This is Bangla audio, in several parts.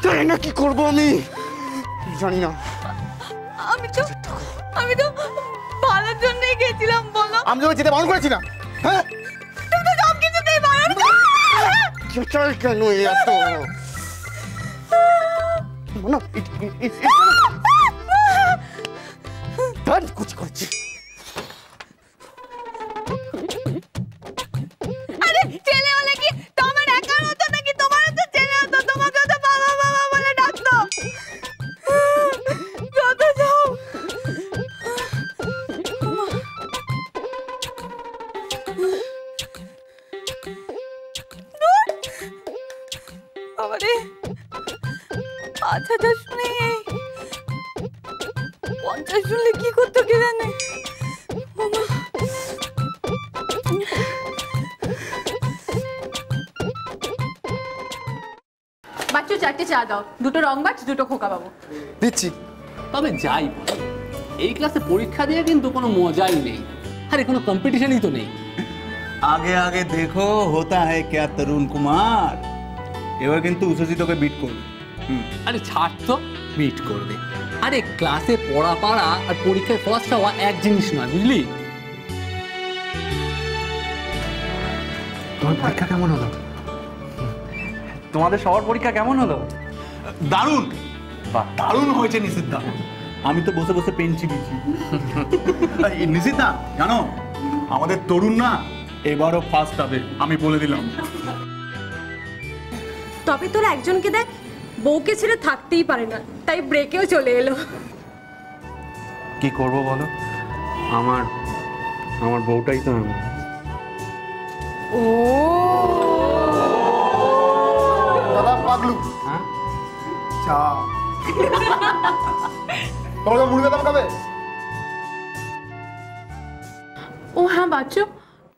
জানি না কি করবো আমি, জানি না। আমি তো ভালোর জন্যই গেছিলাম। বলো, আমি তোকে যেতে বারণ করেছি না? হ্যাঁ, তুমি তো সব কিছুতেই বারণ চাই কেন এত কুচি করছি। আরে ছেলে হলে কি তোমার একার হতো নাকি তোমারও তো ছেলে হতো, তোমাকে তো বাবা বাবা বলে ডাকতো। যত যাও। আরে আচ্ছা শুনে 50 শুনলে কি করতো কে জানে। বাচ্চু 4টে চা দাও, 2টো রং বাচ, 2টো খোকা বাবু। দিচ্ছি। তবে যাই বল, এই ক্লাসে পরীক্ষা দিয়ে কিন্তু কোনো মজাই নেই, আরে কোনো কম্পিটিশনই তো নেই। আগে আগে দেখো হোতা है क्या তরুণ কুমার, এবার কিন্তু উষসী তোকে বিট করবে। আরে ছাড় তো, মিট করবে। আরে ক্লাসে পড়া পাড়া আর পরীক্ষায় ফার্স্ট হওয়া এক জিনিস নয়, বুঝলি? তোমার পরীক্ষা কেমন হলো? তোমাদের সবার পরীক্ষা কেমন হলো? দারুণ, দারুণ হয়েছে নিশিতা। আমি তো বসে বসে পেন চিবিছি। নিশিতা জানো, আমাদের তরুণ না এবারও ফার্স্ট হবে, আমি বলে দিলাম। তবে তোরা একজনকে দেখ, বউকে ছেড়ে থাকতেই পারে না, তাই ব্রেকেও চলে এলো। কি করব বলো, আমার বউটাই তো আমি। ও দাদা পাগলু। হ্যাঁ, চা তোমাকে মুড়ি দাম খাবে? ও হ্যাঁ বাচ্চু,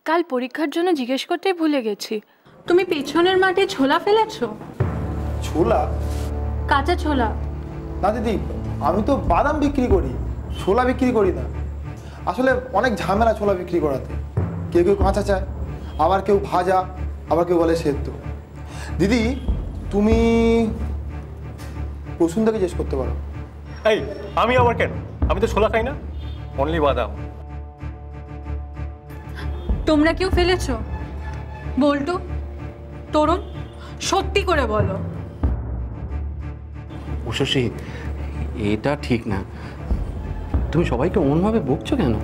কাল পরীক্ষার জন্য জিজ্ঞেস করতেই ভুলে গেছি, তুমি পেছনের মাঠে ছোলা ফেলেছো? ছোলা? কাঁচা ছোলা। না দিদি, আমি তো বাদাম বিক্রি করি, ছোলা বিক্রি করি না। আসলে অনেক ঝামেলা ছোলা বিক্রি করাতে, কেউ কেউ কাঁচা চায়, আবার কেউ ভাজা, আবার কেউ বলে সেদ্ধ। দিদি তুমি প্রসূনদাকে জিজ্ঞেস করতে পারো। এই আমি আবার কেন? আমি তো ছোলা খাই না, অনলি বাদাম। তোমরা কেউ ফেলেছো? বল্টু, তরুণ, সত্যি করে বলো। উষসী, এটা ঠিক না, তুমি সবাইকে অন্যভাবে বকছো কেন?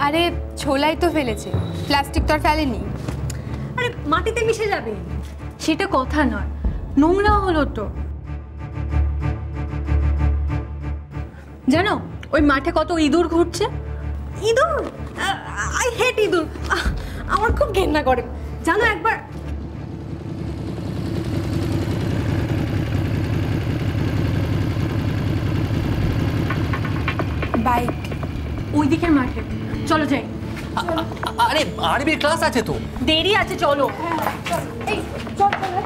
আরে ছোলাই তো ফেলেছে, প্লাস্টিক তো আর ফেলেনি। আরে মাটিতে মিশে যাবে, সেটা কথা নয়, নোংরা হলো তো। জানো ওই মাঠে কত ইঁদুর ঘুরছে? ইঁদুর, আই হেট ইঁদুর, আমার খুব ঘেন্না করে। জানো একবার বাইক ওই দিকের মাঠে, চলো যাই। আরে আরবি ক্লাস আছে তো, দেরি আছে, চলো। এই চল চল।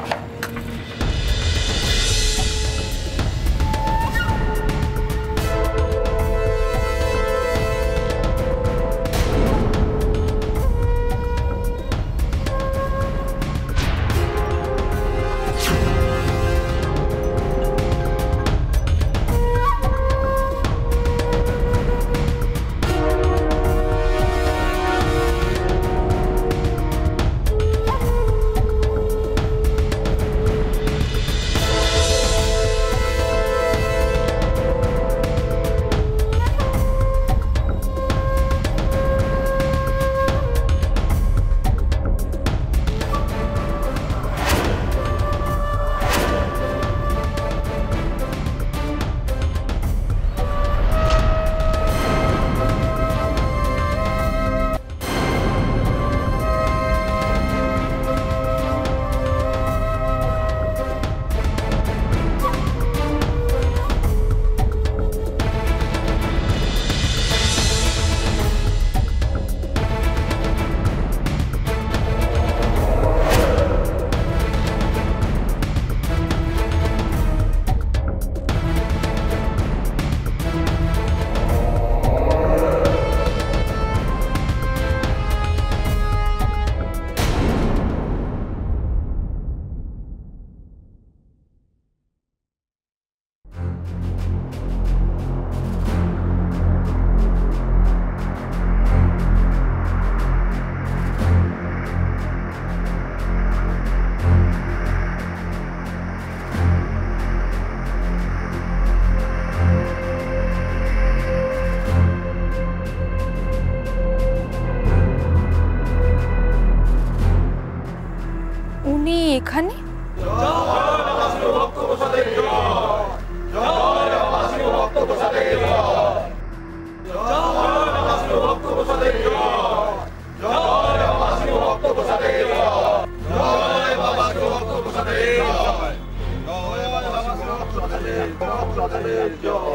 ওখানে?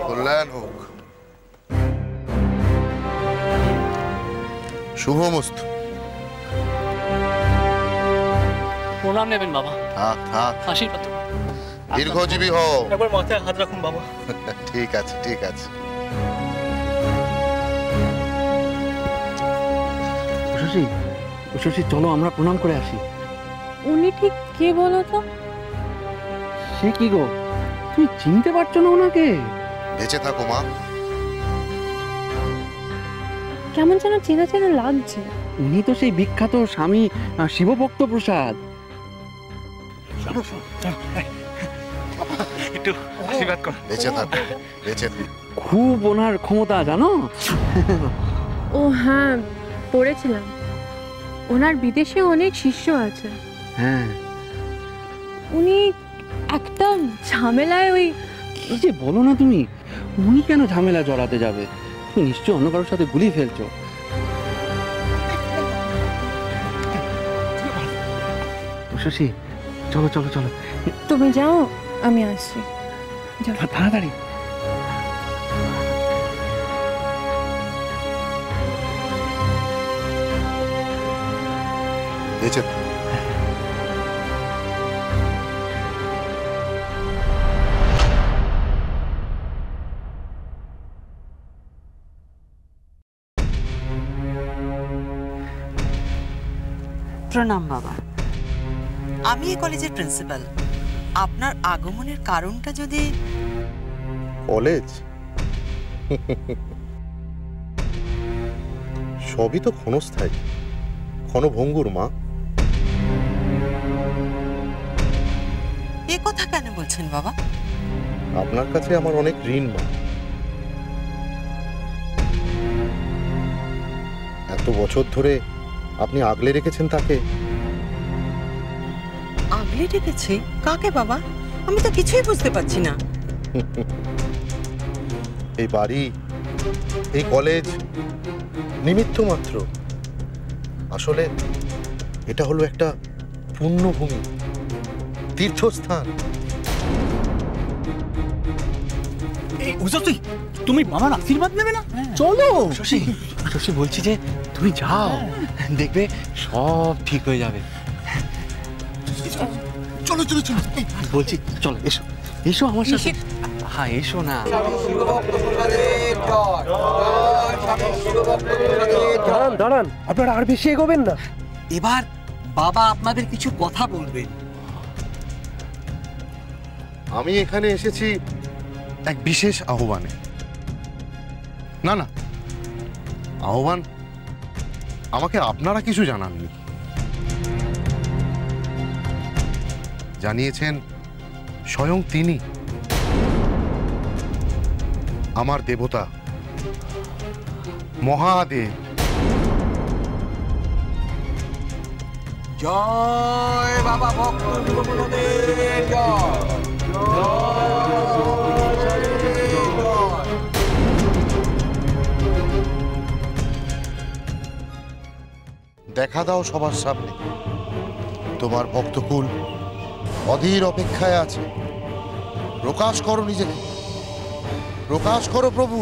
কল্যাণ হোক, শুভমস্তু। প্রণাম নেবেন বাবা, থাক থাক, আশীর্বাদ। দীর্ঘজীবী হও। একবার মাথায় হাত রাখুন বাবা। ঠিক আছে ঠিক আছে। শশী, শশী চলো আমরা প্রণাম করে আসি। উনি ঠিক কে বলো তো? সে কি গো, তুমি চিনতে পারছো না ওনাকে? বেঁচে থাকো মা। কেমন যেন চেনা চেনা লাগছে। উনি তো সেই বিখ্যাত স্বামী শিবভক্ত প্রসাদ। একটু আশীর্বাদ কর। বেঁচে থাকো, বেঁচে থাকো। খুব ওনার ক্ষমতা জানো। ও হ্যাঁ, পড়েছিলাম ওনার বিদেশে অনেক শিষ্য আছে। হ্যাঁ, উনি একটা ঝামেলায় ওই কি যে বলো না তুমি, উনি কেন ঝামেলা জড়াতে যাবে? তুমি নিশ্চয় অন্য কারোর সাথে গুলি ফেলছো। শশী চলো চলো চলো, তুমি যাও, আমি আসছি। যাও তাড়াতাড়ি। বেঁচে থাকো। প্রণাম বাবা, আমি এই কলেজের প্রিন্সিপাল। আপনার আগমনের কারণটা যদি... কলেজ সবই তো ক্ষণস্থায়ী, ক্ষণভঙ্গুর মা। এ কথা কেন বলছেন বাবা? আপনার কাছে আমার অনেক ঋণ মা। এত বছর ধরে আপনি আগলে রেখেছেন তাকে। আগলে রেখেছি? কাকে বাবা? আমি তো কিছুই বুঝতে পারছি না। এই বাড়ি, এই কলেজ নিমিত্ত মাত্র। আসলে এটা হলো একটা পুণ্যভূমি, তীর্থস্থান। এই উজতি, তুমি বাবার আশীর্বাদ নেবে না? চলো। শশী, শশী বলছি যে তুমি যাও, দেখবে সব ঠিক হয়ে যাবে। চলো চলো চলো। বলছি চলো, এসো এসো আমার সাথে। হ্যাঁ এসো না। দাঁড়ান দাঁড়ান, আপনারা আর বেশি এগোবেন না। এবার বাবা আপনাদের কিছু কথা বলবেন। আমি এখানে এসেছি এক বিশেষ আহ্বানে। না না, আহ্বান আমাকে আপনারা কিছু জানাননি, জানিয়েছেন স্বয়ং তিনি, আমার দেবতা মহাদেব। জয় বাবা ভক্ত শিবগুরুদেব জয়। দেখা দাও সবার সামনে, তোমার ভক্তকুল অধীর অপেক্ষায় আছে। প্রকাশ করো নিজেকে, প্রকাশ করো প্রভু।